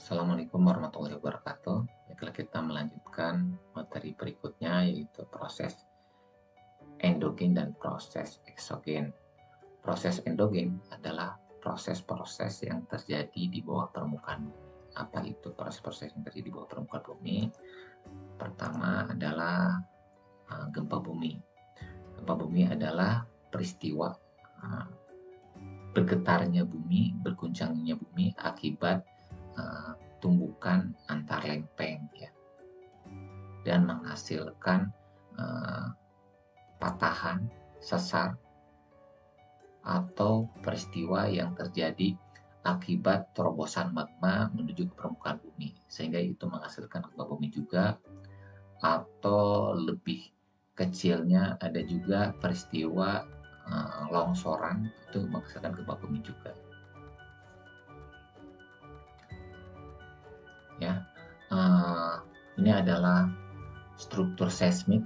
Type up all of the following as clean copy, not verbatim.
Assalamualaikum warahmatullahi wabarakatuh. Baiklah, kita melanjutkan materi berikutnya, yaitu proses endogen dan proses eksogen. Proses endogen adalah proses-proses yang terjadi di bawah permukaan bumi. Apa itu proses-proses yang terjadi di bawah permukaan bumi? Pertama adalah gempa bumi. Gempa bumi adalah peristiwa bergetarnya bumi, berguncangnya bumi akibat tumbukan antar lempeng, ya, dan menghasilkan patahan, sesar, atau peristiwa yang terjadi akibat terobosan magma menuju ke permukaan bumi, sehingga itu menghasilkan gempa bumi juga. Atau lebih kecilnya ada juga peristiwa longsoran, itu menghasilkan gempa bumi juga, ya. Ini adalah struktur seismik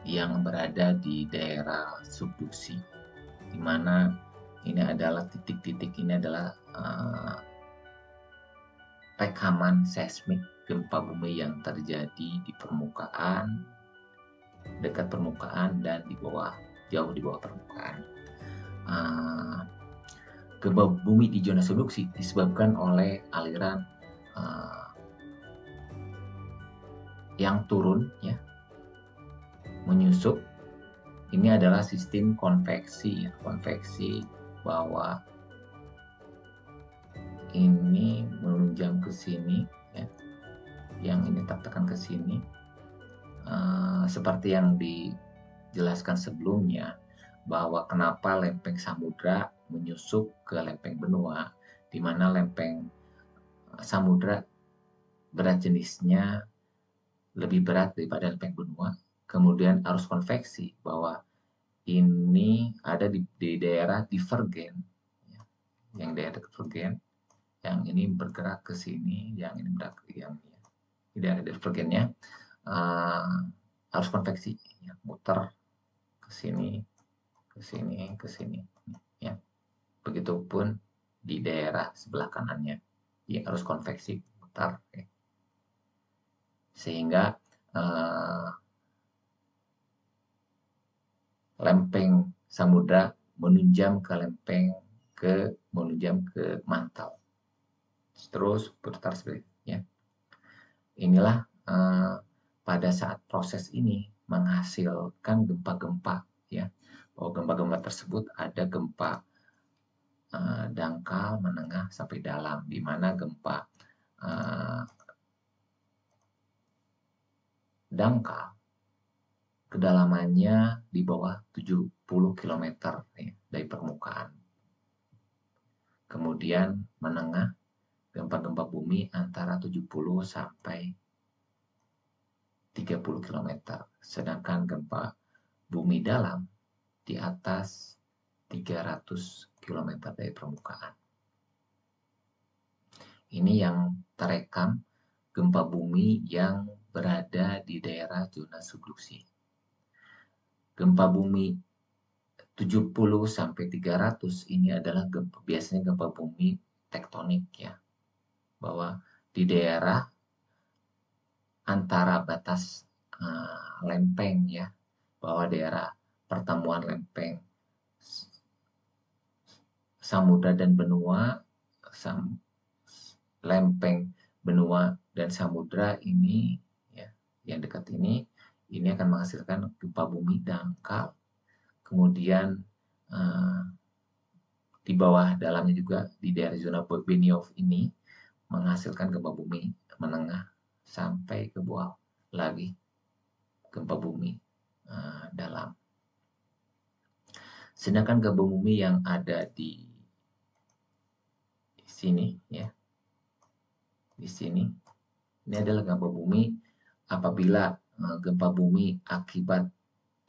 yang berada di daerah subduksi, di mana ini adalah titik-titik ini adalah rekaman seismik gempa bumi yang terjadi di permukaan, dekat permukaan, dan di bawah, jauh di bawah permukaan. Gempa bumi di zona subduksi disebabkan oleh aliran yang turun, ya, menyusup. Ini adalah sistem konveksi, ya, konveksi bahwa ini menunjang ke sini, ya, yang ini tekan ke sini, seperti yang dijelaskan sebelumnya, bahwa kenapa lempeng samudra menyusup ke lempeng benua, di mana lempeng samudra berat jenisnya lebih berat daripada lempeng benua. Kemudian arus konveksi bahwa ini ada di daerah divergen, ya, yang daerah divergen, yang ini bergerak ke sini, yang ini bergerak ke yang ini, di daerah divergennya arus konveksi, ya, muter ke sini, ke sini, ke sini, ya. Begitupun di daerah sebelah kanannya, ya, arus konveksi muter, ya. Sehingga lempeng samudra menunjam ke mantel, terus putar sebaliknya. Inilah pada saat proses ini menghasilkan gempa-gempa, ya. Bahwa gempa-gempa tersebut ada gempa dangkal, menengah, sampai dalam, di mana gempa dangkal kedalamannya di bawah 70 km, ya, dari permukaan. Kemudian menengah, gempa-gempa bumi antara 70 sampai 30 km. Sedangkan gempa bumi dalam di atas 300 km dari permukaan. Ini yang terekam gempa bumi yang berada di daerah zona subduksi. Gempa bumi 70 sampai 300 ini adalah biasanya gempa bumi tektonik, ya. Bahwa di daerah antara batas lempeng, ya, bahwa daerah pertemuan lempeng samudra dan benua, lempeng benua dan samudra ini, ya, yang dekat ini akan menghasilkan gempa bumi dangkal. Kemudian di bawah dalamnya juga di daerah zona Benioff ini menghasilkan gempa bumi menengah sampai ke bawah lagi gempa bumi dalam. Sedangkan gempa bumi yang ada di sini, ya, di sini, ini adalah gempa bumi apabila gempa bumi akibat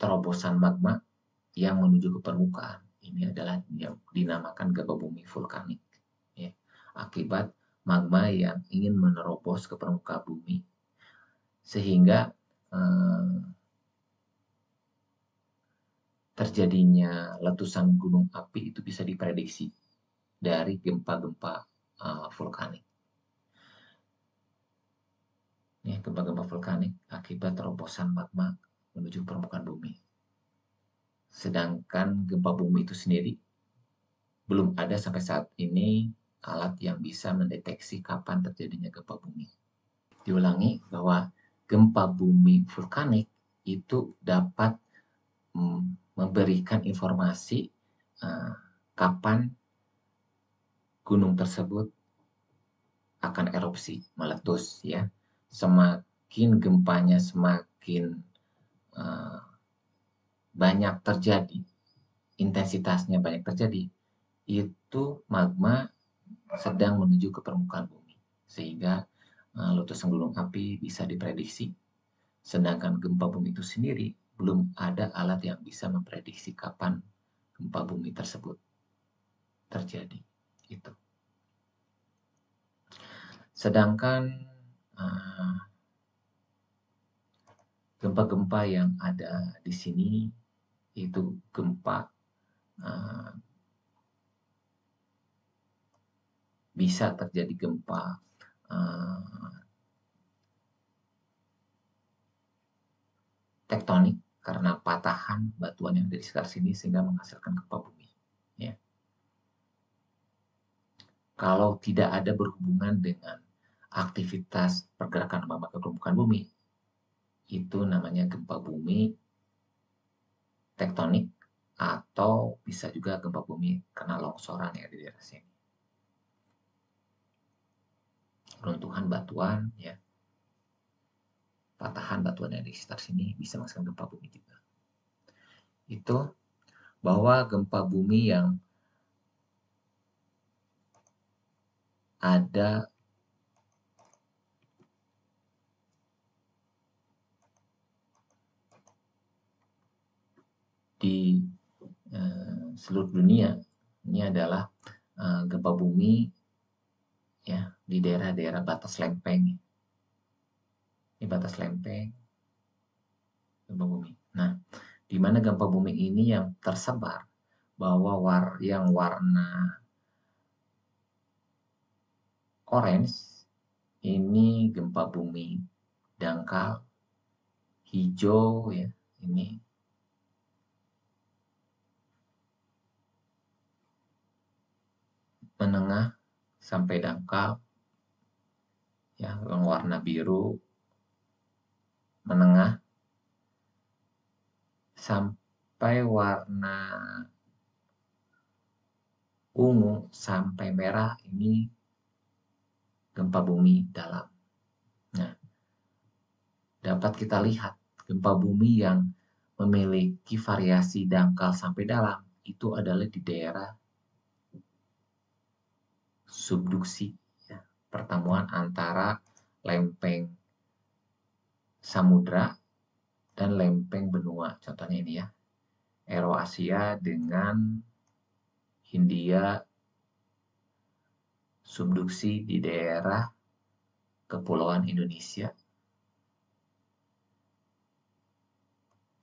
terobosan magma yang menuju ke permukaan. Ini adalah yang dinamakan gempa bumi vulkanik, ya, akibat magma yang ingin menerobos ke permukaan bumi, sehingga terjadinya letusan gunung api itu bisa diprediksi dari gempa-gempa vulkanik. Ini gempa-gempa vulkanik akibat terobosan magma menuju permukaan bumi. Sedangkan gempa bumi itu sendiri belum ada sampai saat ini alat yang bisa mendeteksi kapan terjadinya gempa bumi. Diulangi bahwa gempa bumi vulkanik itu dapat memberikan informasi kapan gunung tersebut akan erupsi, meletus ya. Semakin gempanya semakin banyak terjadi, intensitasnya banyak terjadi, itu magma sedang menuju ke permukaan bumi, sehingga letusan gunung api bisa diprediksi. Sedangkan gempa bumi itu sendiri belum ada alat yang bisa memprediksi kapan gempa bumi tersebut terjadi. Itu. Sedangkan gempa-gempa yang ada di sini itu gempa bisa terjadi gempa tektonik karena patahan batuan yang ada di sekitar sini sehingga menghasilkan gempa bumi. Ya. Kalau tidak ada berhubungan dengan aktivitas pergerakan magma ke permukaan bumi, itu namanya gempa bumi tektonik atau bisa juga gempa bumi karena longsoran yang ada di daerah sini. Runtuhan batuan, ya, patahan batuan yang di sekitar sini bisa menghasilkan gempa bumi juga. Itu bahwa gempa bumi yang ada di seluruh dunia ini adalah gempa bumi ya di daerah-daerah batas lempeng. Ini batas lempeng gempa bumi. Nah, di mana gempa bumi ini yang tersebar bahwa yang warna orange ini gempa bumi dangkal, hijau ya ini menengah sampai dangkal, ya yang warna biru menengah sampai warna ungu sampai merah ini gempa bumi dalam. Nah, dapat kita lihat gempa bumi yang memiliki variasi dangkal sampai dalam itu adalah di daerah subduksi, ya, pertemuan antara lempeng samudra dan lempeng benua. Contohnya ini ya, Eurasia dengan Hindia subduksi di daerah kepulauan Indonesia,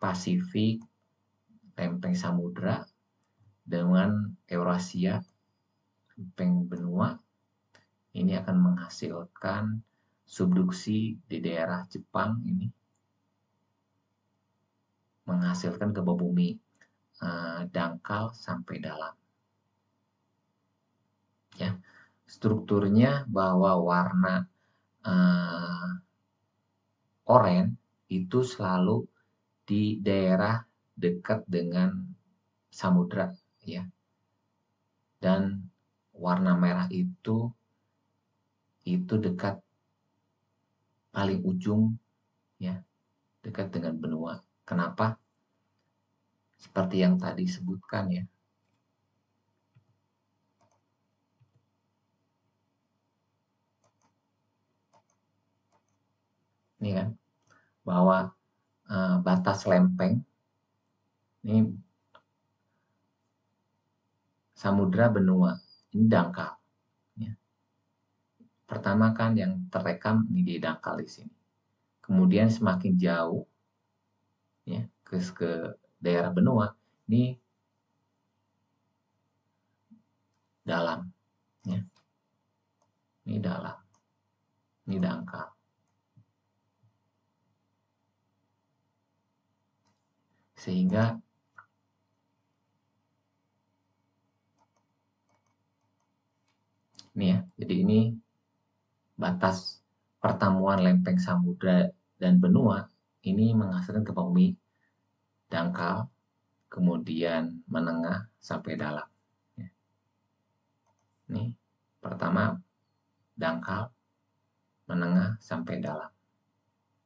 Pasifik, lempeng samudra dengan Eurasia, lempeng benua, ini akan menghasilkan subduksi di daerah Jepang ini, menghasilkan gempa bumi dangkal sampai dalam. Ya, strukturnya bahwa warna oranye itu selalu di daerah dekat dengan samudra, ya. Dan warna merah itu dekat paling ujung, ya, dekat dengan benua. Kenapa? Seperti yang tadi sebutkan ya. Ini kan bahwa batas lempeng ini samudra benua ini dangkal. Ya. Pertama kan yang terekam ini di dangkal di sini. Kemudian semakin jauh ya ke daerah benua ini dalam. Ya. ini dalam, ini dangkal. Sehingga ini ya, jadi ini batas pertemuan lempeng samudra dan benua ini menghasilkan gempa bumi dangkal, kemudian menengah sampai dalam. Ini pertama dangkal, menengah sampai dalam.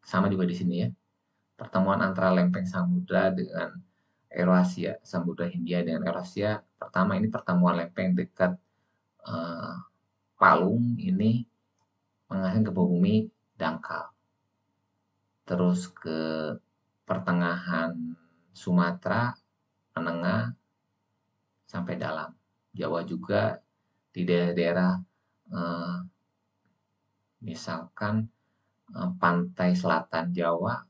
Sama juga di sini ya. Pertemuan antara lempeng samudra dengan Eurasia, Samudra Hindia dengan Eurasia. Pertama ini pertemuan lempeng dekat Palung ini menghasilkan gempa bumi dangkal. Terus ke pertengahan Sumatera, menengah sampai dalam. Jawa juga di daerah-daerah misalkan pantai selatan Jawa,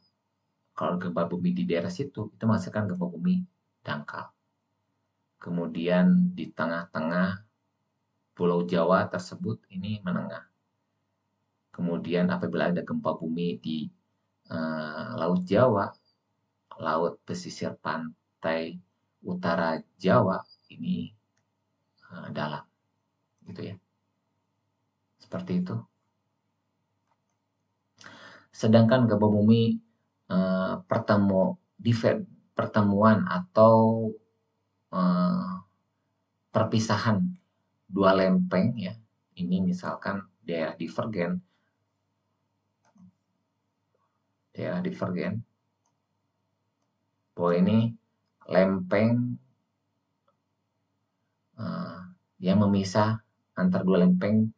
kalau gempa bumi di daerah situ itu menghasilkan gempa bumi dangkal. Kemudian di tengah-tengah Pulau Jawa tersebut ini menengah. Kemudian apabila ada gempa bumi di Laut Jawa, laut pesisir pantai utara Jawa ini dalam, gitu ya. Seperti itu. Sedangkan gempa bumi pertemuan atau perpisahan dua lempeng ya. Ini misalkan daerah divergen. Bahwa ini lempeng yang memisah antar dua lempeng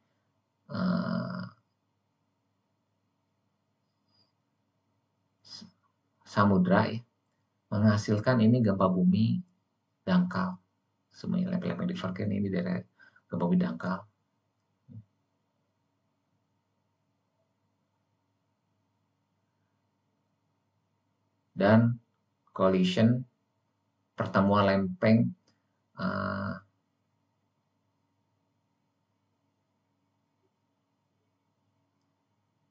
samudra ya, menghasilkan ini gempa bumi dangkal. Semuanya lempeng-lempeng divergen ini daerah gempa bumi dangkal. Dan collision, pertemuan lempeng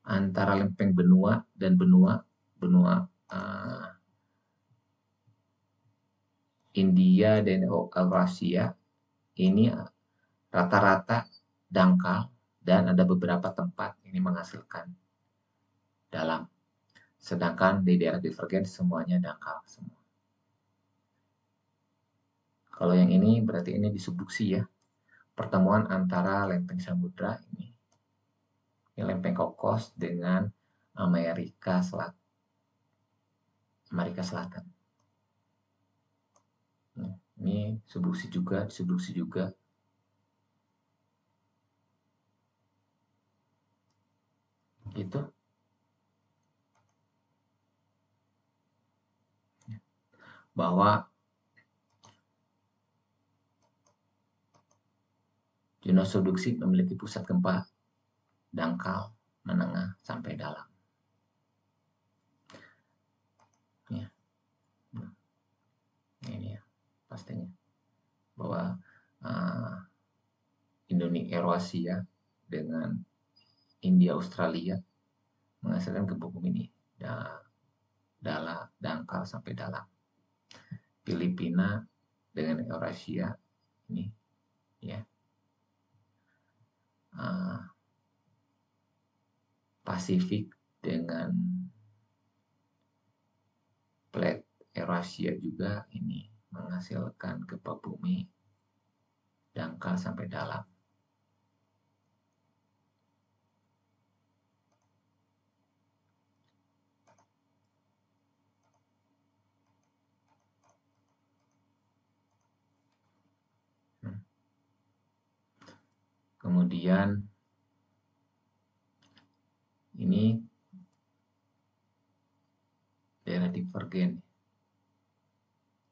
antara lempeng benua dan benua India dan Eurasia ini rata-rata dangkal dan ada beberapa tempat ini menghasilkan dalam. Sedangkan di daerah divergen semuanya dangkal semua. Kalau yang ini berarti ini disubduksi ya. Pertemuan antara lempeng samudra ini lempeng Cocos dengan Amerika Selatan. Ini subduksi juga. Gitu. Bahwa zona subduksi memiliki pusat gempa dangkal, menengah, sampai dalam. Ya. Ini ya pastinya. Bahwa Indonesia, Eurasia dengan India, Australia menghasilkan gempa bumi ini dangkal sampai dalam. Filipina dengan Eurasia ini ya. Pasifik dengan plate Eurasia juga ini menghasilkan gempa bumi dangkal sampai dalam. Kemudian ini daerah divergen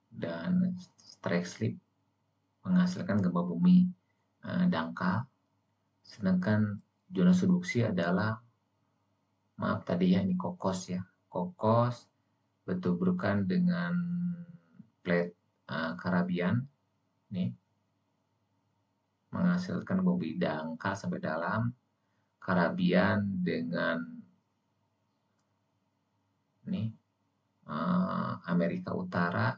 dan strike slip menghasilkan gempa bumi dangkal, sedangkan zona subduksi adalah tadi ya ini Cocos ya, Cocos bertuburkan dengan plate Caribbean nih menghasilkan gempa bumi dangkal sampai dalam, Karabian dengan Amerika Utara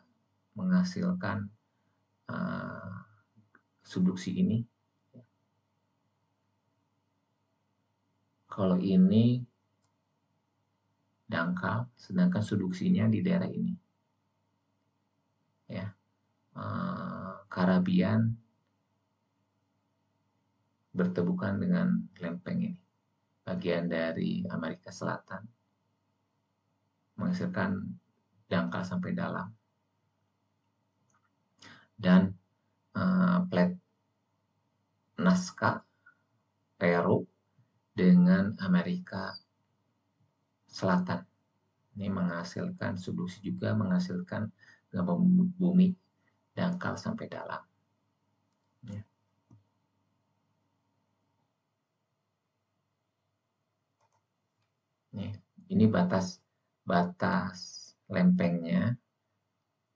menghasilkan subduksi ini. Kalau ini dangkal, sedangkan subduksinya di daerah ini. Ya, Karabian bertebukan dengan lempeng ini, bagian dari Amerika Selatan, menghasilkan dangkal sampai dalam. Dan plat Nazca Peru dengan Amerika Selatan. Ini menghasilkan subduksi juga, menghasilkan gempa bumi dangkal sampai dalam. Ya. Ini batas lempengnya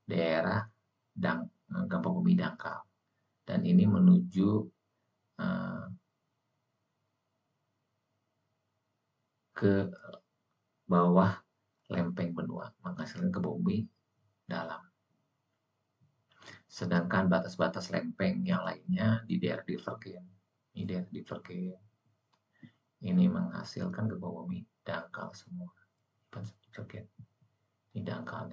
daerah gempa bumi dangkal, dan ini menuju ke bawah lempeng benua, menghasilkan gempa bumi dalam. Sedangkan batas-batas lempeng yang lainnya di daerah divergen, ini menghasilkan gempa bumi dangkal semua. Ini dangkal.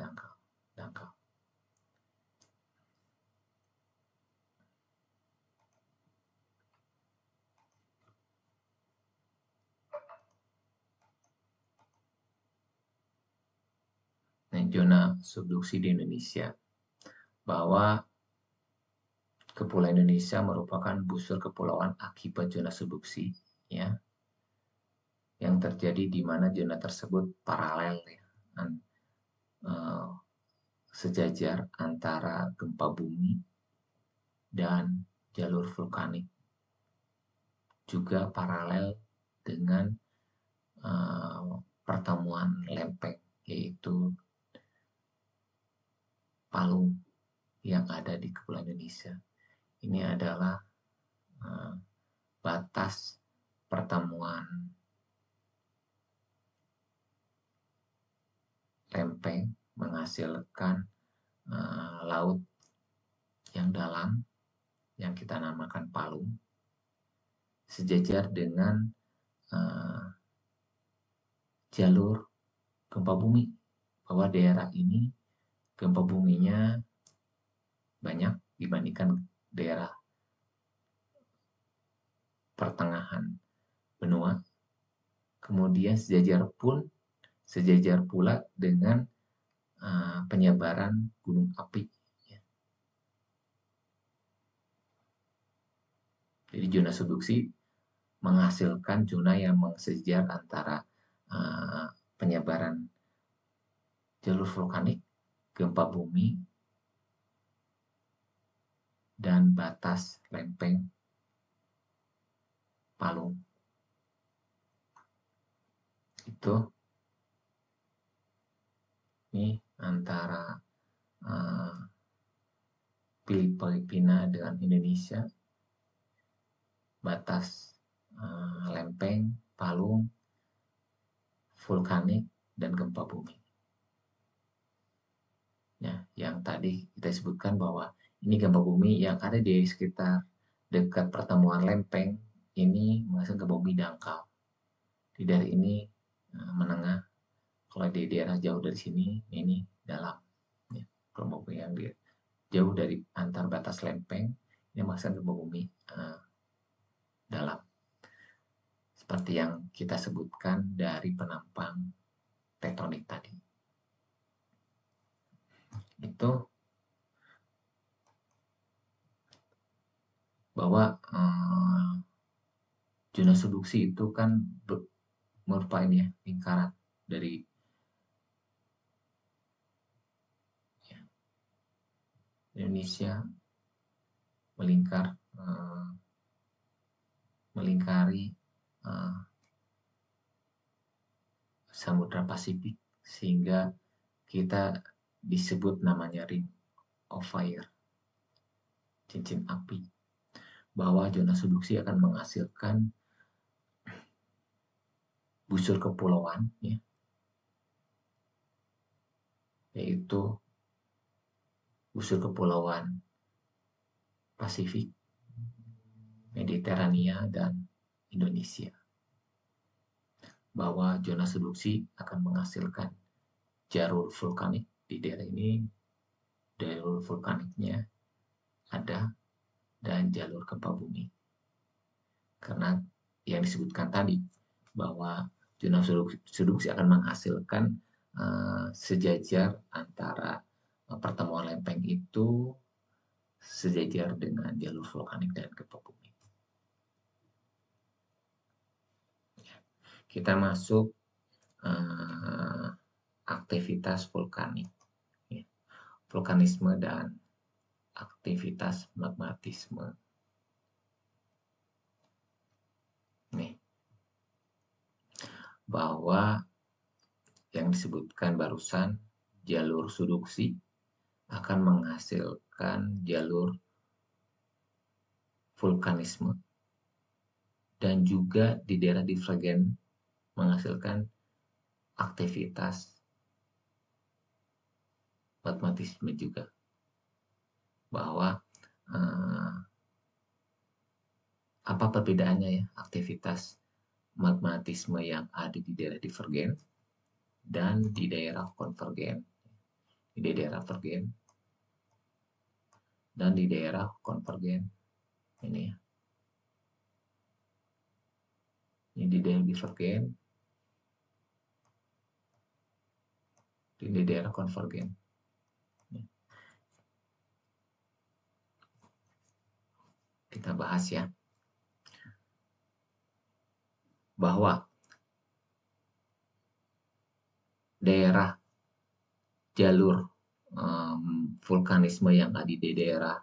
Nah, zona subduksi di Indonesia, bahwa Kepulauan Indonesia merupakan busur kepulauan akibat zona subduksi, ya, yang terjadi di mana zona tersebut paralel, ya, sejajar antara gempa bumi dan jalur vulkanik, juga paralel dengan pertemuan lempeng, yaitu Palung yang ada di Kepulauan Indonesia. Ini adalah batas pertemuan lempeng menghasilkan laut yang dalam yang kita namakan Palung, sejajar dengan jalur gempa bumi, bahwa daerah ini gempa buminya banyak dibandingkan daerah pertengahan benua. Kemudian sejajar pula dengan penyebaran gunung api. Jadi zona subduksi menghasilkan zona yang sejajar antara penyebaran jalur vulkanik, gempa bumi, dan batas lempeng Palung. Itu ini antara Filipina dengan Indonesia, batas lempeng Palung, vulkanik, dan gempa bumi. Ya, yang tadi kita sebutkan bahwa ini gempa bumi yang ada di sekitar dekat pertemuan lempeng ini menghasilkan gempa bumi dangkal. Di daerah ini menengah, kalau di daerah jauh dari sini ini dalam. Ya, gempa bumi yang jauh dari antar batas lempeng ini menghasilkan gempa bumi dalam. Seperti yang kita sebutkan dari penampang tektonik tadi. Itu bahwa zona subduksi itu kan merupakan lingkaran dari Indonesia melingkari Samudra Pasifik, sehingga kita disebut namanya Ring of Fire, cincin api, bahwa zona subduksi akan menghasilkan busur kepulauan, ya, yaitu busur kepulauan Pasifik, Mediterania, dan Indonesia. Bahwa zona subduksi akan menghasilkan jalur vulkanik di daerah ini, jalur vulkaniknya ada, dan jalur gempa bumi. Karena yang disebutkan tadi, bahwa zona subduksi akan menghasilkan sejajar antara pertemuan lempeng itu sejajar dengan jalur vulkanik dan gempa bumi. Kita masuk aktivitas vulkanik, ya. Vulkanisme dan aktivitas magmatisme. Nih, bahwa yang disebutkan barusan, jalur subduksi akan menghasilkan jalur vulkanisme, dan juga di daerah divergen menghasilkan aktivitas magmatisme juga. Bahwa apa perbedaannya, ya, aktivitas magmatisme yang ada di daerah divergen dan di daerah konvergen, di daerah divergen dan di daerah konvergen. Ini, ya, ini di daerah divergen, di daerah konvergen. Kita bahas, ya, bahwa daerah jalur vulkanisme yang ada di daerah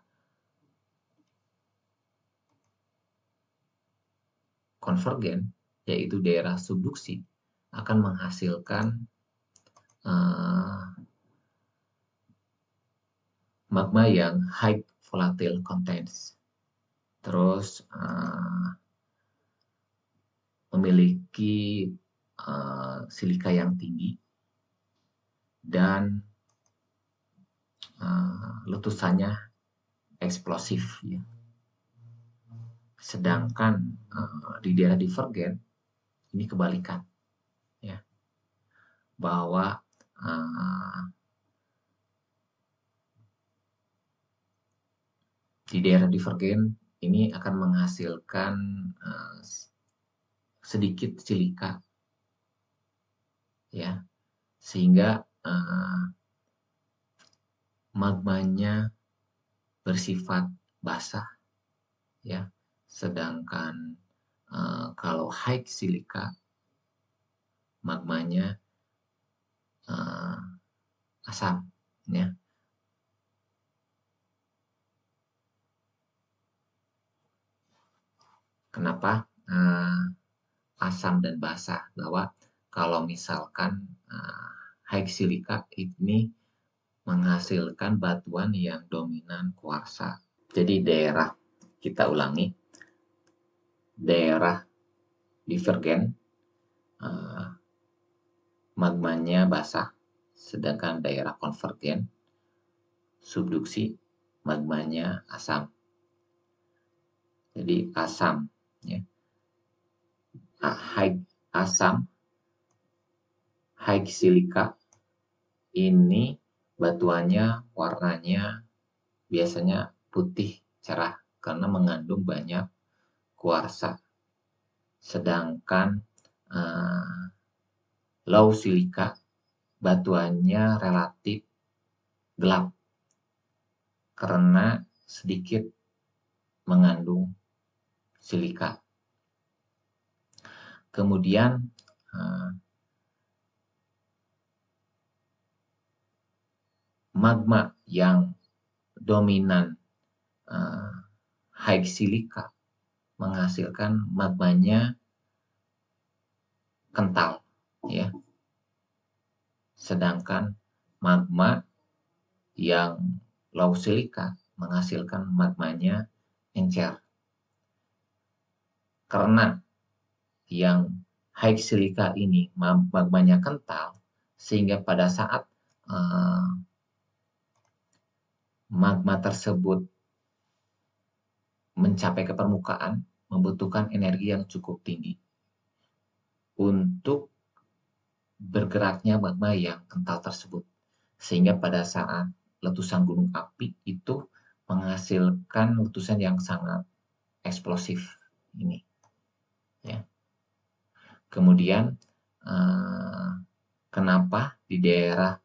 konvergen, yaitu daerah subduksi, akan menghasilkan magma yang high volatile contents, terus memiliki silika yang tinggi, dan letusannya eksplosif, ya. Sedangkan di daerah divergen ini kebalikan, ya, bahwa di daerah divergen ini akan menghasilkan sedikit silika, ya, sehingga magmanya bersifat basah, ya. Sedangkan kalau high silika, magmanya asam, ya. Kenapa asam dan basah? Bahwa kalau misalkan high silika ini menghasilkan batuan yang dominan kuarsa. Jadi daerah, kita ulangi, daerah divergen magmanya basah, sedangkan daerah konvergen subduksi magmanya asam. Jadi asam, ya, high silika ini batuannya warnanya biasanya putih cerah karena mengandung banyak kuarsa. Sedangkan low silika batuannya relatif gelap karena sedikit mengandung silika. Kemudian magma yang dominan high silika menghasilkan magmanya kental, ya. Sedangkan magma yang low silika menghasilkan magmanya encer. Karena yang high silika ini magmanya kental, sehingga pada saat magma tersebut mencapai ke permukaan, membutuhkan energi yang cukup tinggi untuk bergeraknya magma yang kental tersebut. Sehingga pada saat letusan gunung api itu menghasilkan letusan yang sangat eksplosif ini. Ya. Kemudian kenapa di daerah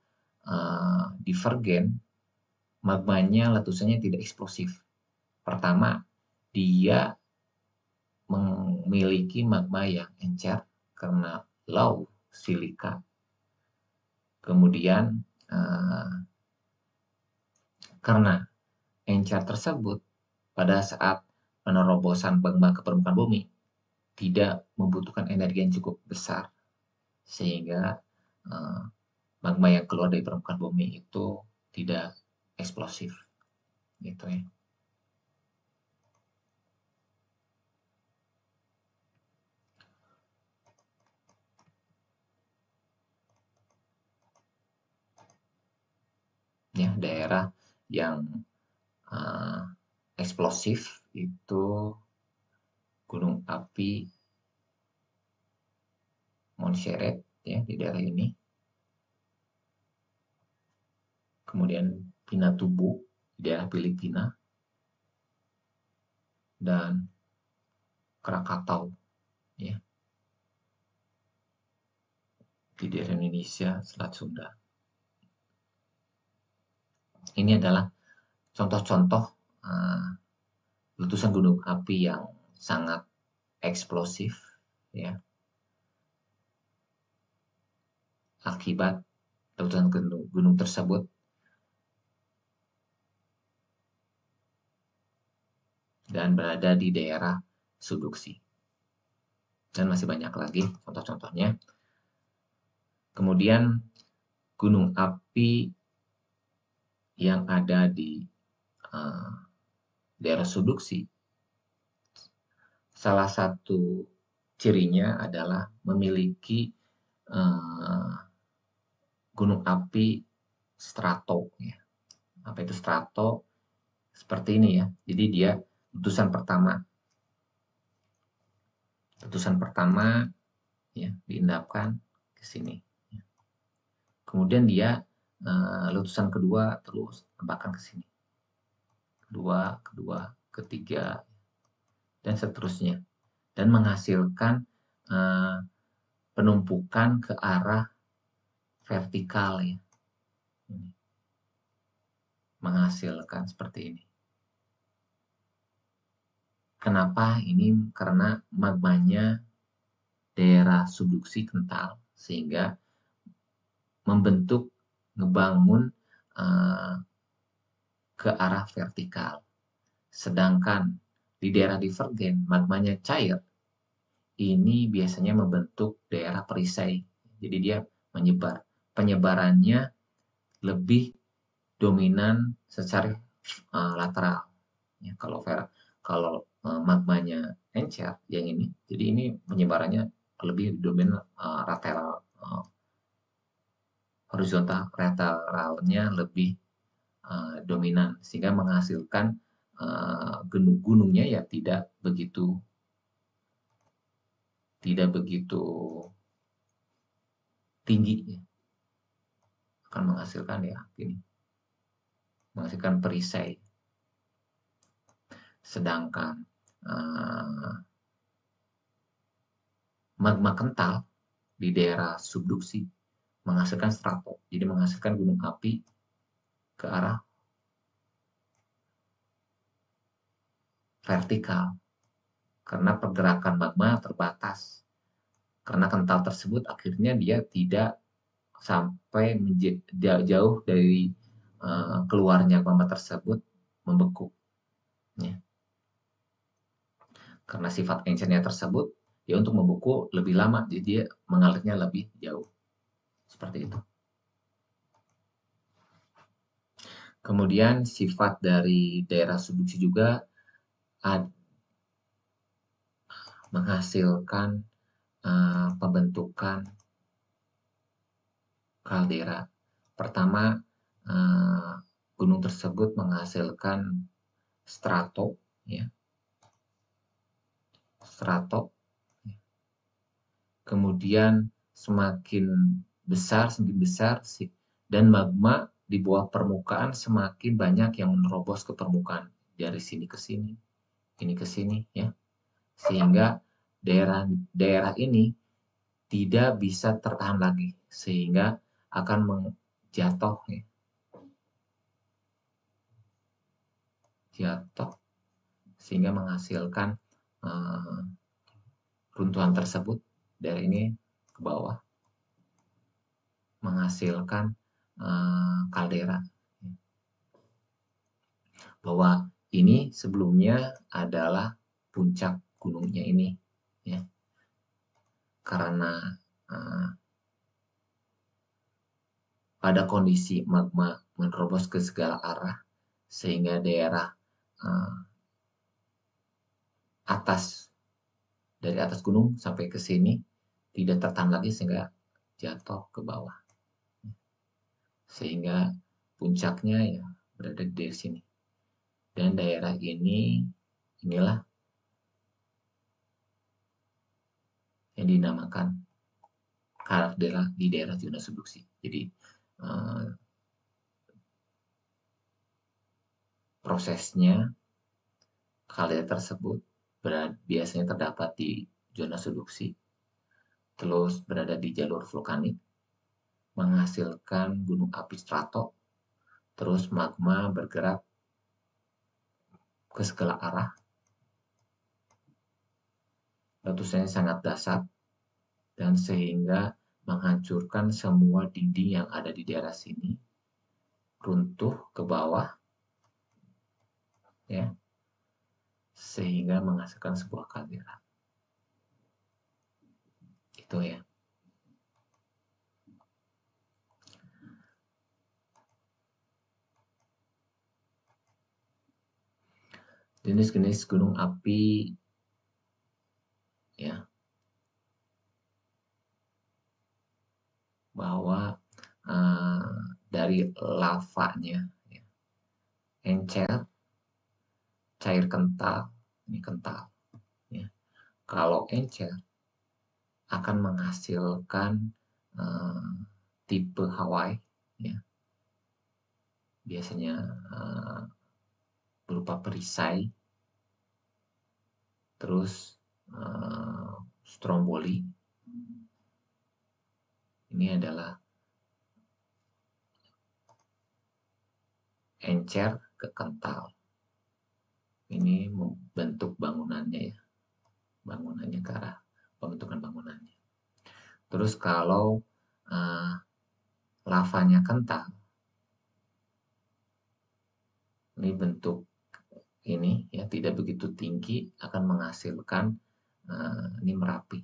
Divergen magmanya letusannya tidak eksplosif? Pertama, dia memiliki magma yang encer karena low silika. Kemudian karena encer tersebut pada saat penerobosan magma ke permukaan bumi tidak membutuhkan energi yang cukup besar, sehingga magma yang keluar dari permukaan bumi itu tidak eksplosif, gitu ya. Ya, daerah yang eksplosif itu gunung api Montserrat ya di daerah ini. Kemudian Pinatubo di daerah Filipina dan Krakatau ya di daerah Indonesia, Selat Sunda. Ini adalah contoh-contoh letusan gunung api yang sangat eksplosif ya akibat letusan gunung tersebut dan berada di daerah subduksi. Dan masih banyak lagi contoh-contohnya. Kemudian gunung api yang ada di daerah subduksi, salah satu cirinya adalah memiliki gunung api strato. Ya. Apa itu strato? Seperti ini ya. Jadi dia letusan pertama ya diendapkan ke sini. Kemudian dia letusan kedua terus bahkan ke sini. Kedua, ketiga, dan seterusnya. Dan menghasilkan penumpukan ke arah vertikal ya. Menghasilkan seperti ini. Kenapa ini? Karena magmanya daerah subduksi kental sehingga membentuk ngebangun ke arah vertikal. Sedangkan di daerah Divergen magmanya cair, ini biasanya membentuk daerah perisai. Jadi dia menyebar. Penyebarannya lebih dominan secara lateral. Ya, kalau magmanya encer yang ini, jadi ini penyebarannya lebih dominan lateral, horizontal lateralnya lebih dominan sehingga menghasilkan gunungnya ya tidak begitu tinggi ya. Akan menghasilkan ya gini, menghasilkan perisai. Sedangkan magma kental di daerah subduksi menghasilkan strato, jadi menghasilkan gunung api ke arah vertikal karena pergerakan magma terbatas. Karena kental tersebut akhirnya dia tidak sampai jauh dari keluarnya magma tersebut membeku. Ya. Karena sifat encernya tersebut, ya untuk membeku lebih lama, jadi dia mengalirnya lebih jauh. Seperti itu. Kemudian sifat dari daerah subduksi juga menghasilkan pembentukan kaldera. Pertama, gunung tersebut menghasilkan strato, ya, strato. Kemudian semakin besar dan magma di bawah permukaan semakin banyak yang menerobos ke permukaan dari sini ke sini, ini ke sini, ya, sehingga daerah ini tidak bisa tertahan lagi sehingga akan jatuh, ya, jatuh sehingga menghasilkan runtuhan tersebut dari ini ke bawah menghasilkan kaldera. Bahwa ini sebelumnya adalah puncak gunungnya ini, ya, karena pada kondisi magma menerobos ke segala arah sehingga daerah atas dari atas gunung sampai ke sini tidak tertahan lagi sehingga jatuh ke bawah, sehingga puncaknya ya berada di sini. Dan daerah inilah yang dinamakan kaldera di daerah zona subduksi. Jadi prosesnya kaldera tersebut biasanya terdapat di zona subduksi, terus berada di jalur vulkanik, menghasilkan gunung api strato, terus magma bergerak ke segala arah, letusannya sangat dasar, dan sehingga menghancurkan semua dinding yang ada di daerah sini, runtuh ke bawah, ya, sehingga menghasilkan sebuah kaldera. Itu ya. Jenis-jenis gunung api, ya, bahwa dari lavanya, ya, encer, cair kental, ini kental, ya. Kalau encer akan menghasilkan tipe Hawaii, ya, biasanya berupa perisai, terus stromboli. Ini adalah encer ke kental. Ini membentuk bangunannya, ya, bangunannya ke arah pembentukan bangunannya. Terus kalau lavanya kental, ini bentuk ini, ya, tidak begitu tinggi, akan menghasilkan ini Merapi,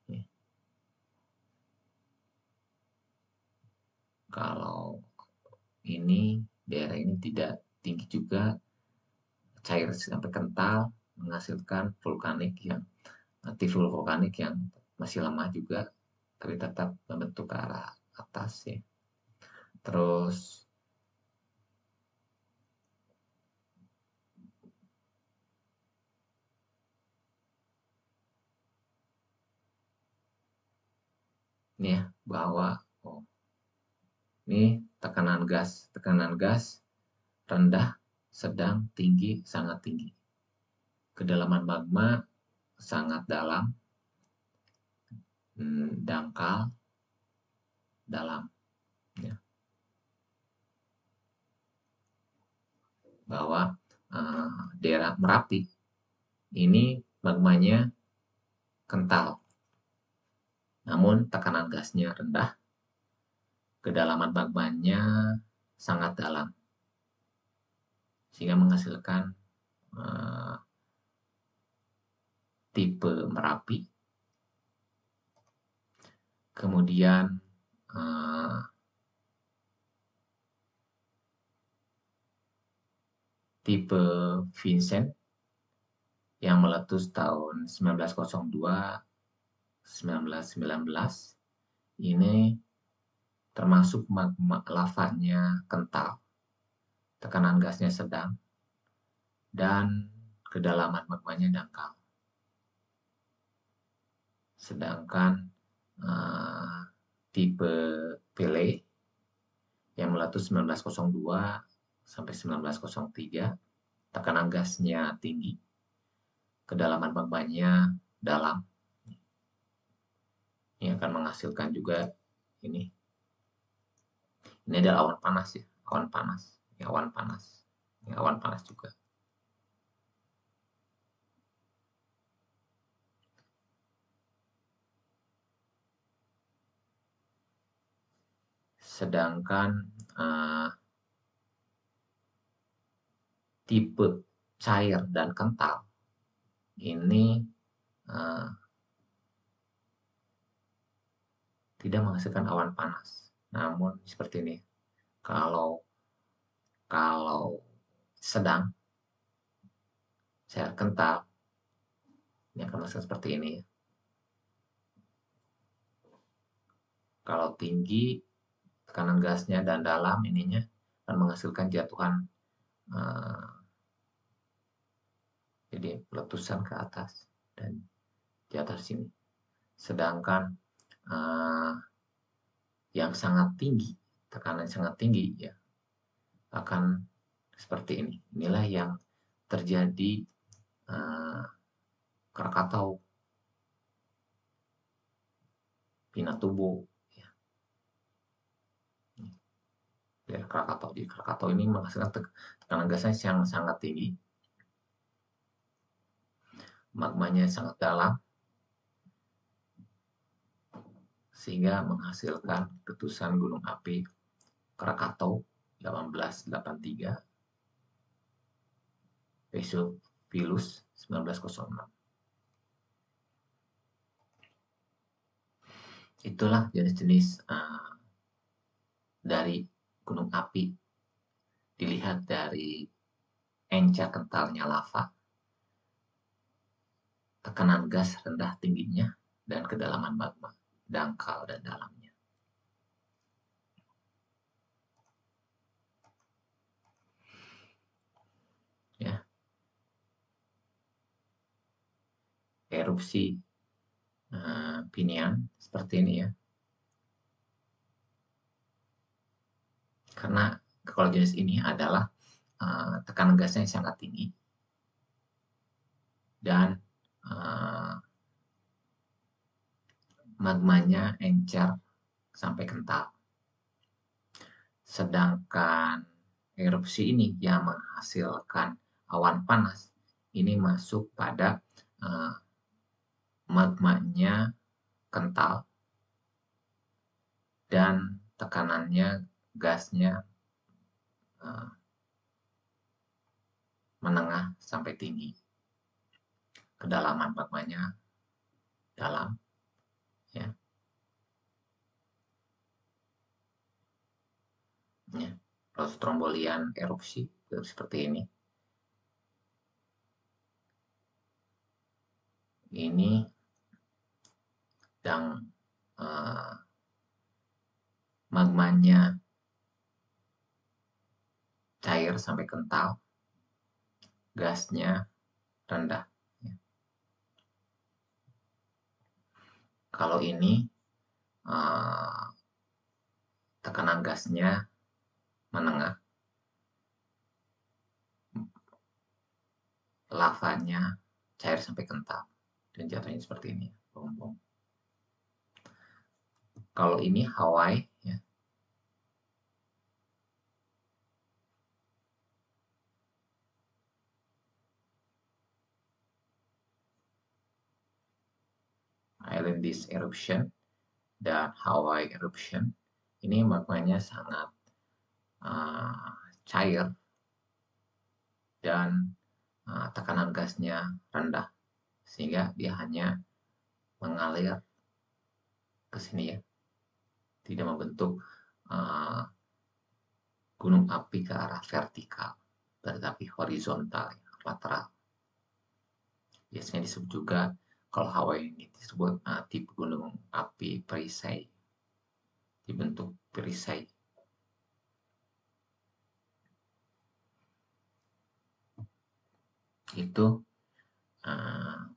ya. Kalau ini daerah ini tidak tinggi juga, cair sampai kental, menghasilkan vulkanik yang aktif vulkanik yang masih lama juga, tapi tetap membentuk ke arah atas, ya. Terus ini, ya, bahwa ini tekanan gas rendah, sedang, tinggi, sangat tinggi. Kedalaman magma sangat dalam, dangkal, dalam, ya. Bahwa daerah Merapi ini magmanya kental, namun tekanan gasnya rendah, kedalaman magmanya sangat dalam, sehingga menghasilkan tipe Merapi. Kemudian tipe Vincent yang meletus tahun 1902 1919 ini termasuk magma lavanya kental, tekanan gasnya sedang, dan kedalaman magmanya dangkal. Sedangkan tipe Pele yang meletus 1902 sampai 1903, tekanan gasnya tinggi, kedalaman magmanya dalam. Ini akan menghasilkan juga ini adalah awan panas ya, awan panas, ya, awan panas, ya, awan panas juga. Sedangkan tipe cair dan kental ini tidak menghasilkan awan panas. Namun seperti ini, kalau sedang, cair kental, ini akan menghasilkan seperti ini. Kalau tinggi, tekanan gasnya dan dalam ininya akan menghasilkan jatuhan, jadi letusan ke atas dan di atas sini. Sedangkan yang sangat tinggi, tekanan sangat tinggi ya, akan seperti ini. Inilah yang terjadi Krakatau, Pinatubo ya. Daerah Krakatau. Di Krakatau ini menghasilkan tekanan gasnya yang sangat tinggi, magmanya sangat dalam, sehingga menghasilkan letusan gunung api Krakatau 1883, Vesuvius 1906. Itulah jenis-jenis dari gunung api dilihat dari encer kentalnya lava, tekanan gas rendah tingginya, dan kedalaman magma dangkal dan dalamnya. Ya. Erupsi Pinian seperti ini ya. Karena kalau jenis ini adalah tekanan gasnya yang sangat tinggi dan magmanya encer sampai kental. Sedangkan erupsi ini yang menghasilkan awan panas ini masuk pada magmanya kental dan tekanannya gasnya menengah sampai tinggi. Kedalaman magmanya dalam ya. Ya, proses trombolian erupsi seperti ini. Ini sedang magmanya cair sampai kental, gasnya rendah. Ya. Kalau ini tekanan gasnya menengah, lavanya cair sampai kental, dan jatuhnya seperti ini, bom-bom. Kalau ini Hawaii, ya. Islandis eruption dan Hawaii eruption, ini magmanya sangat cair dan tekanan gasnya rendah, sehingga dia hanya mengalir ke sini ya, tidak membentuk gunung api ke arah vertikal, tetapi horizontal, lateral. Biasanya disebut juga Kalau Hawaii ini disebut tipe gunung api perisai, dibentuk perisai. Itu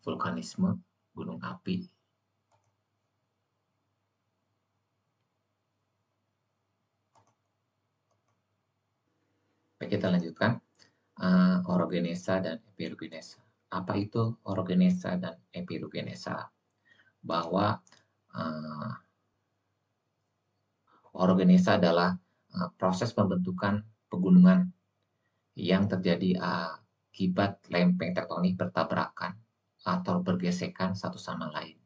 vulkanisme gunung api. Baik, kita lanjutkan. Orogenesa dan epirogenesa. Apa itu orogenesa dan epirogenesa? Bahwa orogenesa adalah proses pembentukan pegunungan yang terjadi akibat lempeng tektonik bertabrakan atau bergesekan satu sama lain,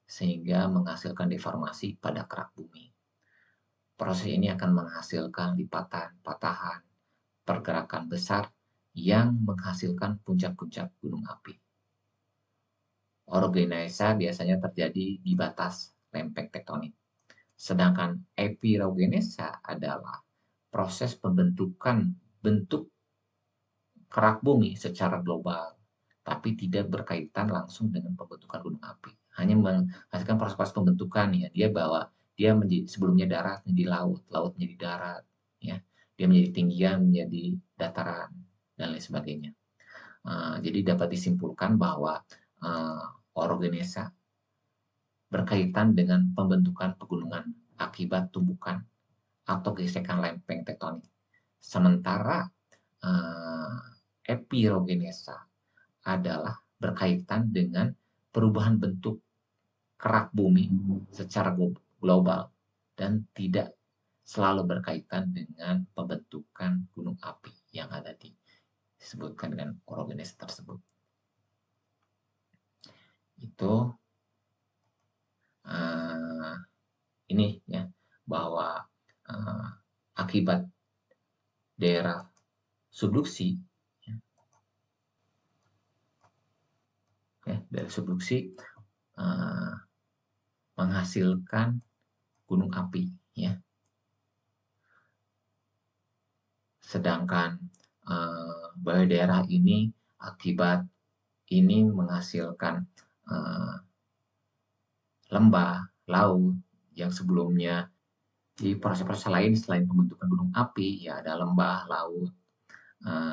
sehingga menghasilkan deformasi pada kerak bumi. Proses ini akan menghasilkan lipatan, patahan, pergerakan besar yang menghasilkan puncak-puncak gunung api. Orogenesa biasanya terjadi di batas lempeng tektonik. Sedangkan epirogenesa adalah proses pembentukan bentuk kerak bumi secara global, tapi tidak berkaitan langsung dengan pembentukan gunung api. Hanya menghasilkan proses-proses pembentukan ya. Dia menjadi sebelumnya darat menjadi laut, laut menjadi darat, ya. Dia menjadi tinggian menjadi dataran dan lain sebagainya. Jadi dapat disimpulkan bahwa orogenesa berkaitan dengan pembentukan pegunungan akibat tumbukan atau gesekan lempeng tektonik. Sementara epirogenesa adalah berkaitan dengan perubahan bentuk kerak bumi secara global dan tidak selalu berkaitan dengan pembentukan gunung api yang ada disebutkan dengan orogenesa tersebut. Itu ini ya, bahwa akibat daerah subduksi dari subduksi menghasilkan gunung api ya. Sedangkan daerah ini akibat ini menghasilkan lembah, laut yang sebelumnya di proses-proses lain selain pembentukan gunung api ya ada lembah, laut,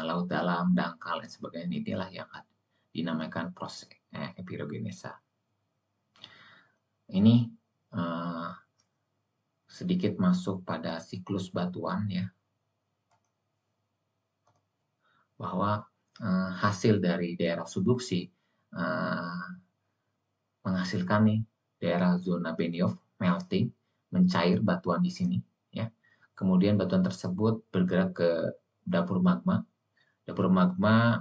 laut dalam, dangkal dan sebagainya. Inilah yang dinamakan proses epirogenesa. Ini sedikit masuk pada siklus batuan ya, bahwa hasil dari daerah subduksi menghasilkan nih daerah zona Benioff melting, mencair batuan di sini ya. Kemudian batuan tersebut bergerak ke dapur magma. Dapur magma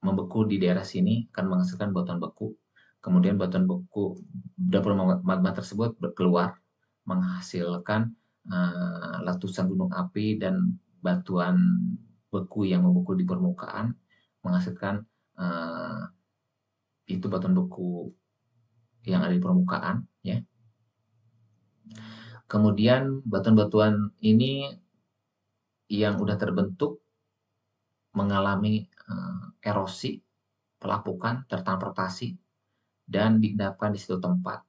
membeku di daerah sini akan menghasilkan batuan beku. Kemudian batuan beku dapur magma tersebut keluar menghasilkan letusan gunung api dan batuan beku yang membeku di permukaan menghasilkan itu batuan beku yang ada di permukaan ya. Kemudian batuan-batuan ini yang udah terbentuk mengalami erosi, pelapukan, tertransportasi dan diendapkan di situ tempat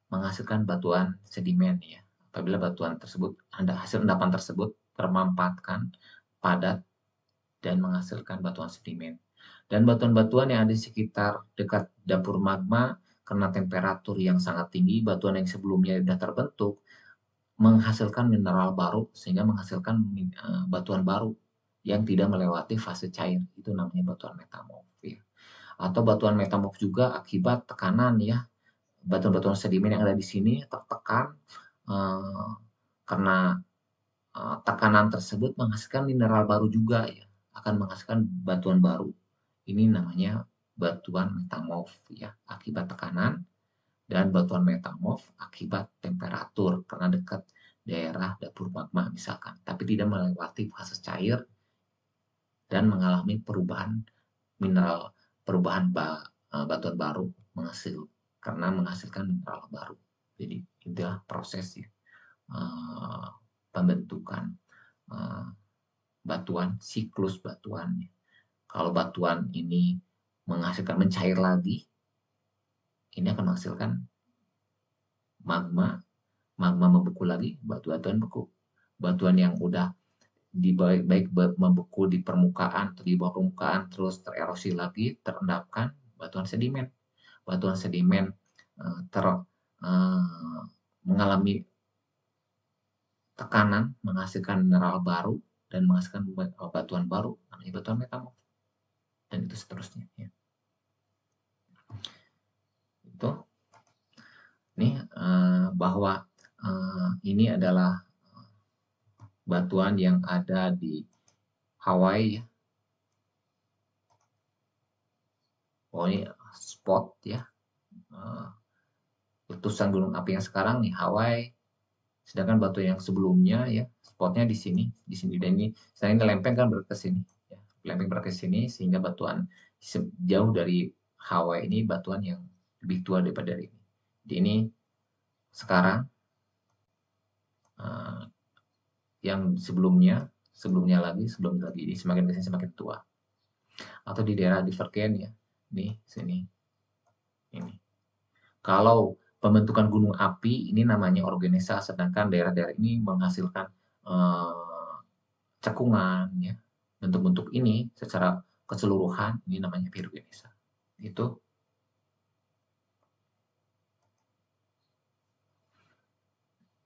menghasilkan batuan sedimen ya. Apabila batuan tersebut hasil endapan tersebut termampatkan, padat dan menghasilkan batuan sedimen. Dan batuan-batuan yang ada di sekitar dekat dapur magma karena temperatur yang sangat tinggi, batuan yang sebelumnya sudah terbentuk menghasilkan mineral baru sehingga menghasilkan batuan baru yang tidak melewati fase cair. Itu namanya batuan metamorf ya. Atau batuan metamorf juga akibat tekanan ya. Batuan-batuan sedimen yang ada di sini tertekan karena tekanan tersebut menghasilkan mineral baru juga ya, akan menghasilkan batuan baru. Ini namanya batuan metamorf ya, akibat tekanan, dan batuan metamorf akibat temperatur karena dekat daerah dapur magma misalkan, tapi tidak melewati fase cair dan mengalami perubahan mineral, perubahan batuan baru karena menghasilkan mineral baru. Jadi itulah proses ya, pembentukan batuan, siklus batuan. Kalau batuan ini menghasilkan mencair lagi, ini akan menghasilkan magma membeku lagi, batuan beku. Batuan yang udah baik membeku di permukaan atau di bawah permukaan, terus tererosi lagi, terendapkan, batuan sedimen. Batuan sedimen mengalami tekanan, menghasilkan mineral baru, dan menghasilkan batuan baru, namanya batuan metamorf. Dan itu seterusnya. Ya. Itu. Nih, bahwa ini adalah batuan yang ada di Hawaii. Ya. Oh, ini spot ya. Letusan gunung api yang sekarang nih Hawaii. Sedangkan batu yang sebelumnya ya spotnya di sini, dan ini selain lempeng kan berada ke sini, ya. Lempeng berada ke sini sehingga batuan jauh dari Hawaii ini batuan yang lebih tua daripada ini. Jadi ini sekarang yang sebelum lagi ini semakin kesini semakin tua. Atau di daerah Divergen ya, nih sini, ini. Kalau pembentukan gunung api ini namanya orogenesa, sedangkan daerah-daerah ini menghasilkan cekungan ya. Bentuk-bentuk ini secara keseluruhan ini namanya pirogenesa. Itu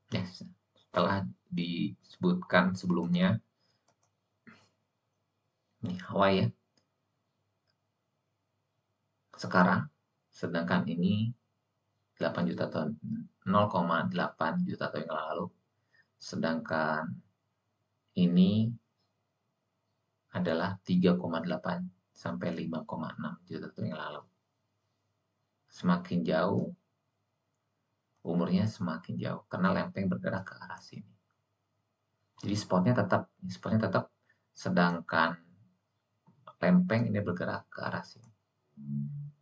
ya, setelah disebutkan sebelumnya ini Hawaii ya. Sekarang sedangkan ini 8 juta tahun 0,8 juta tahun yang lalu, sedangkan ini adalah 3,8 sampai 5,6 juta tahun yang lalu. Semakin jauh umurnya semakin jauh karena lempeng bergerak ke arah sini. Jadi spotnya tetap, sedangkan lempeng ini bergerak ke arah sini.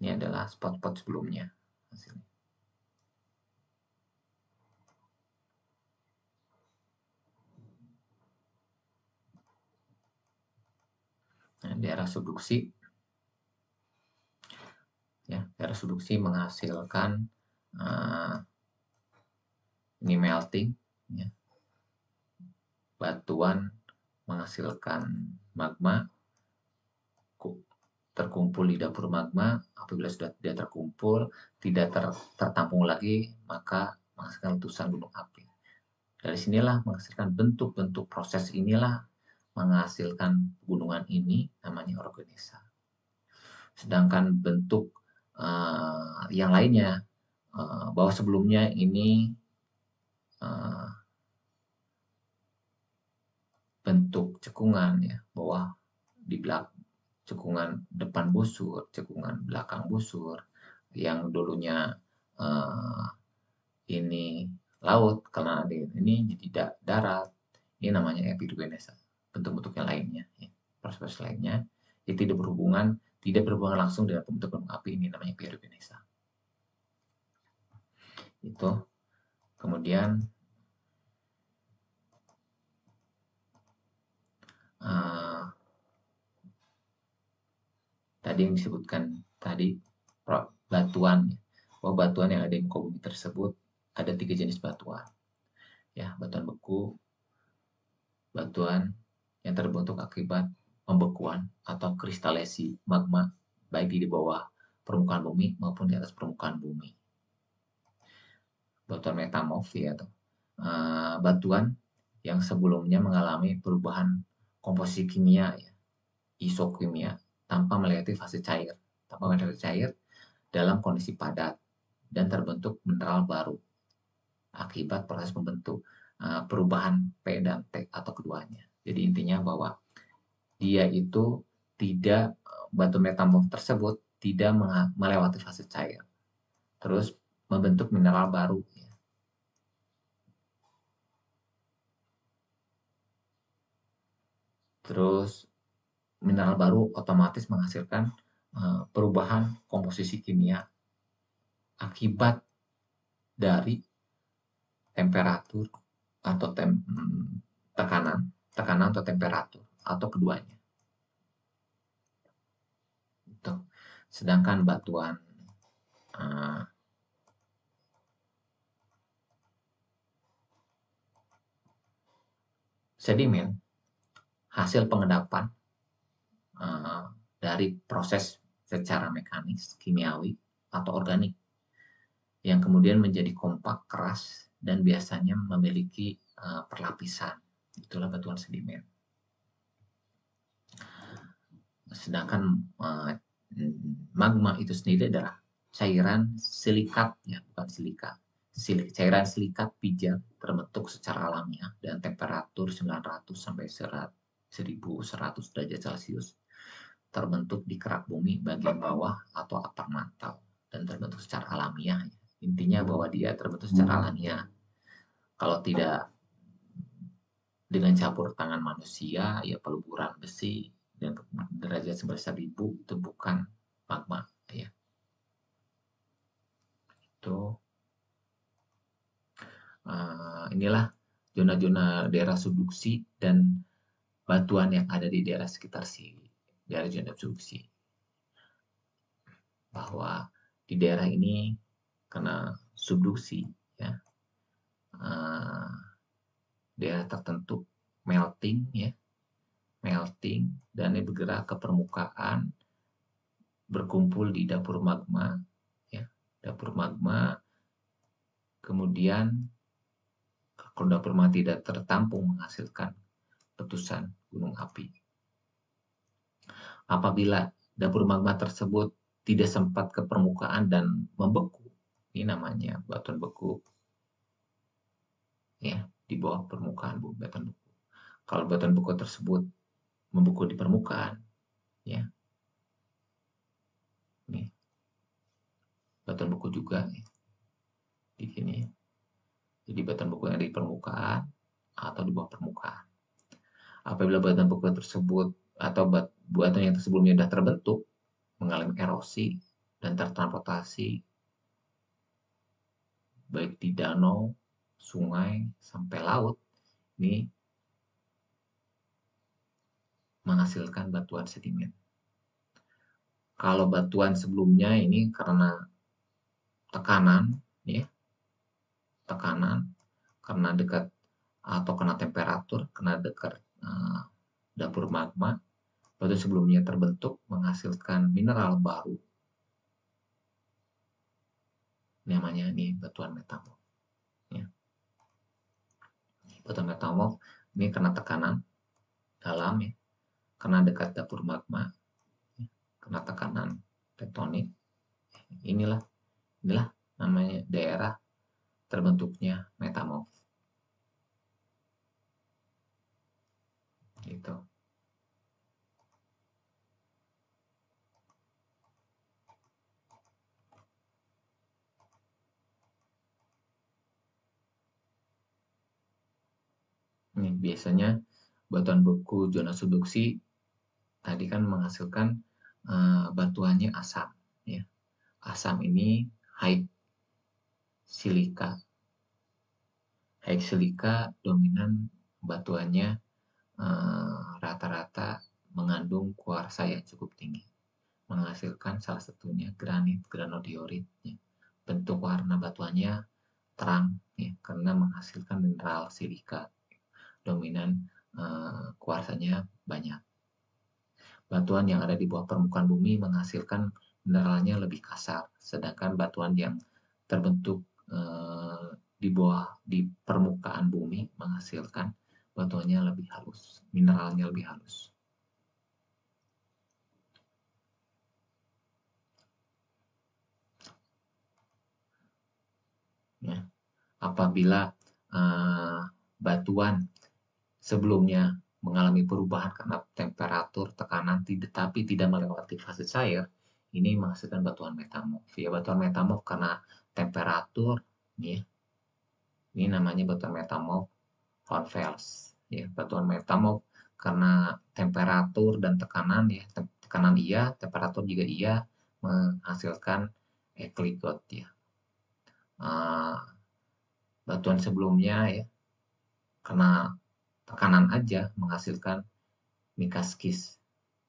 Ini adalah spot-spot sebelumnya hasilnya. Nah, daerah subduksi, ya, daerah subduksi menghasilkan ini melting, ya. Batuan menghasilkan magma, terkumpul di dapur magma. Apabila sudah tidak terkumpul, tidak tertampung lagi, maka menghasilkan letusan gunung api. Dari sinilah menghasilkan bentuk-bentuk proses inilah menghasilkan gunungan ini namanya orogenesa. Sedangkan bentuk yang lainnya, bahwa sebelumnya ini bentuk cekungan ya, bahwa di belakang cekungan depan busur, cekungan belakang busur, yang dulunya ini laut, karena ini jadi darat, ini namanya epidogenesa. Bentuk-bentuk yang lainnya, ya. Proses lainnya, itu tidak berhubungan langsung dengan pembentukan gunung api, ini namanya pirogenesa. Itu. Kemudian tadi yang disebutkan tadi batuan, bahwa batuan yang ada di muka bumi tersebut ada 3 jenis batuan, ya, batuan beku, batuan yang terbentuk akibat pembekuan atau kristalisi magma, baik di bawah permukaan bumi maupun di atas permukaan bumi. Batuan metamorf ya, atau batuan yang sebelumnya mengalami perubahan komposisi kimia, ya, isokimia, tanpa melewati fase cair, dalam kondisi padat dan terbentuk mineral baru akibat proses membentuk perubahan P dan T atau keduanya. Jadi intinya bahwa dia itu tidak, batu metamorf tersebut tidak melewati fase cair, terus membentuk mineral baru. Ya. Terus mineral baru otomatis menghasilkan perubahan komposisi kimia akibat dari temperatur atau tekanan atau temperatur atau keduanya. Itu. Sedangkan batuan sedimen hasil pengendapan dari proses secara mekanis, kimiawi, atau organik yang kemudian menjadi kompak, keras, dan biasanya memiliki perlapisan. Itulah batuan sedimen. Sedangkan magma itu sendiri adalah cairan silikat, ya, bukan silika. Cairan silikat pijat terbentuk secara alamiah dengan temperatur 900 sampai 1100 derajat Celcius, terbentuk di kerak bumi bagian bawah atau atap mantau dan terbentuk secara alamiah. Intinya bahwa dia terbentuk secara alamiah. Kalau tidak dengan campur tangan manusia, ya peluburan besi dan derajat 11.000 itu bukan magma, ya. Itu inilah zona-zona daerah subduksi dan batuan yang ada di daerah sekitar daerah zona subduksi. Bahwa di daerah ini karena subduksi, ya, daerah tertentu melting, ya, melting dan bergerak ke permukaan, berkumpul di dapur magma, ya, dapur magma. Kemudian kalau dapur magma tidak tertampung menghasilkan letusan gunung api. Apabila dapur magma tersebut tidak sempat ke permukaan dan membeku, ini namanya batuan beku, ya, di bawah permukaan batuan beku. Kalau batuan beku tersebut membeku di permukaan, ya, ini batuan beku juga, ya, di sini. Jadi batuan beku yang ada di permukaan atau di bawah permukaan. Apabila batuan beku tersebut atau batuan yang sebelumnya sudah terbentuk mengalami erosi dan tertransportasi baik di danau, sungai, sampai laut, ini menghasilkan batuan sedimen. Kalau batuan sebelumnya ini karena tekanan, ya, tekanan karena dekat atau kena temperatur, kena dekat dapur magma, batu sebelumnya terbentuk menghasilkan mineral baru. Namanya ini batuan metamorf, ya. Batuan metamorf ini kena tekanan dalam, ya, kena dekat dapur magma, ya, kena tekanan tektonik. Inilah namanya daerah terbentuknya metamorf. Gitu. Ini biasanya batuan beku zona subduksi tadi kan menghasilkan batuannya asam, ya. Asam ini high silika. High silika dominan batuannya rata-rata mengandung kuarsa yang cukup tinggi, menghasilkan salah satunya granit granodiorit, ya. Bentuk warna batuannya terang, ya, karena menghasilkan mineral silika dominan, kuarsanya banyak. Batuan yang ada di bawah permukaan bumi menghasilkan mineralnya lebih kasar, sedangkan batuan yang terbentuk di permukaan bumi menghasilkan batuannya lebih halus, mineralnya lebih halus. Ya. Apabila batuan sebelumnya mengalami perubahan karena temperatur, tekanan, tapi tidak melewati fase cair, ini menghasilkan batuan metamorf. Ya, batuan metamorf karena temperatur, ya, ini namanya batuan metamorf Hornfels. Ya, batuan metamorf karena temperatur dan tekanan, ya, tekanan iya, temperatur juga iya, menghasilkan ekligot, ya. Batuan sebelumnya, ya, karena tekanan aja menghasilkan mikaskis.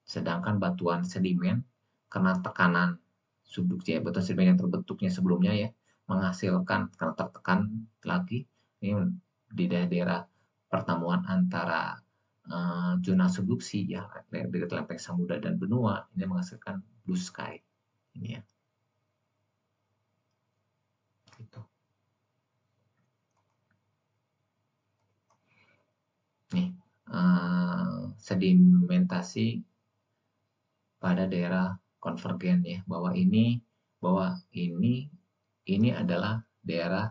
Sedangkan batuan sedimen karena tekanan subduksi, ya, batuan sedimen yang terbentuknya sebelumnya, ya, menghasilkan karena tertekan lagi ini di daerah pertemuan antara zona subduksi ya dekat lempeng samudra dan benua ini menghasilkan blue sky ini ya. Gitu. Nih sedimentasi pada daerah konvergen ya bahwa ini adalah daerah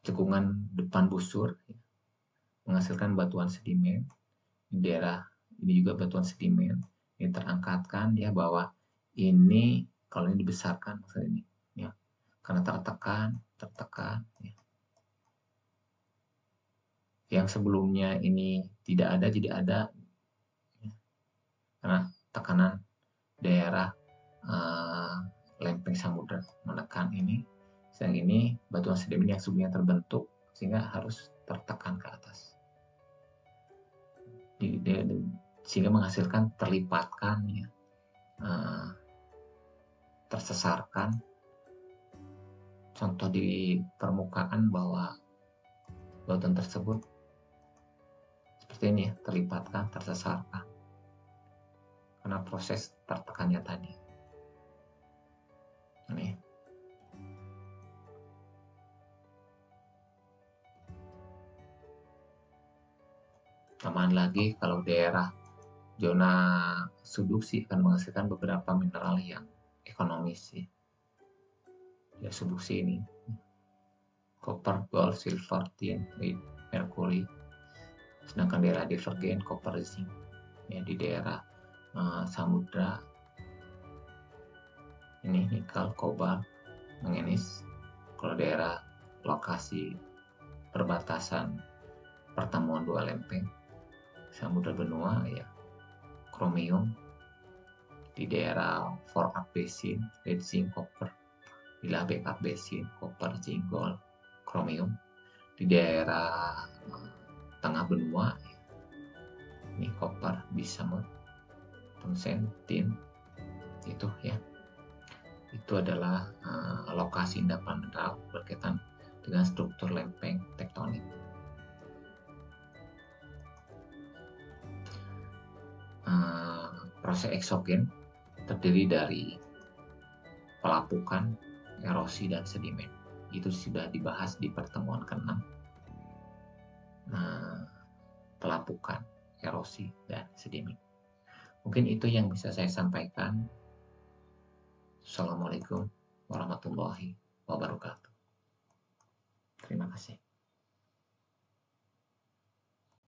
cekungan depan busur ya, menghasilkan batuan sedimen. Di daerah ini juga batuan sedimen ini terangkatkan ya bahwa ini kalau ini dibesarkan maksudnya ini ya karena tertekan ya. Yang sebelumnya ini tidak ada jadi ada ya. Karena tekanan daerah lempeng samudra menekan ini sehingga ini batuan sedimen yang sebelumnya terbentuk sehingga harus tertekan ke atas sehingga menghasilkan terlipatkan ya tersesarkan. Contoh di permukaan bahwa batuan tersebut seperti ini ya, terlipatkan, tersesarkan karena proses tertekannya tadi. Ini. Tambahan lagi kalau daerah zona subduksi akan menghasilkan beberapa mineral yang ekonomis ya subduksi ini copper, gold, silver, tin, lead, merkuri. Sedangkan daerah divergen copper, zinc ya di daerah samudra ini nikel, kobalt, manganis. Kalau daerah lokasi perbatasan pertemuan dua lempeng samudra benua ya kromium. Di daerah fork basin lead, zinc, copper. Di backup basin copper, zinc, gold, kromium. Di daerah tengah benua ini copper, bismut, tungsten, tin itu ya. Itu adalah lokasi endapan mineral berkaitan dengan struktur lempeng tektonik. Proses eksogen terdiri dari pelapukan, erosi, dan sedimen. Itu sudah dibahas di pertemuan ke-6. Pelapukan, erosi, dan sedimen. Mungkin itu yang bisa saya sampaikan. Assalamualaikum warahmatullahi wabarakatuh. Terima kasih.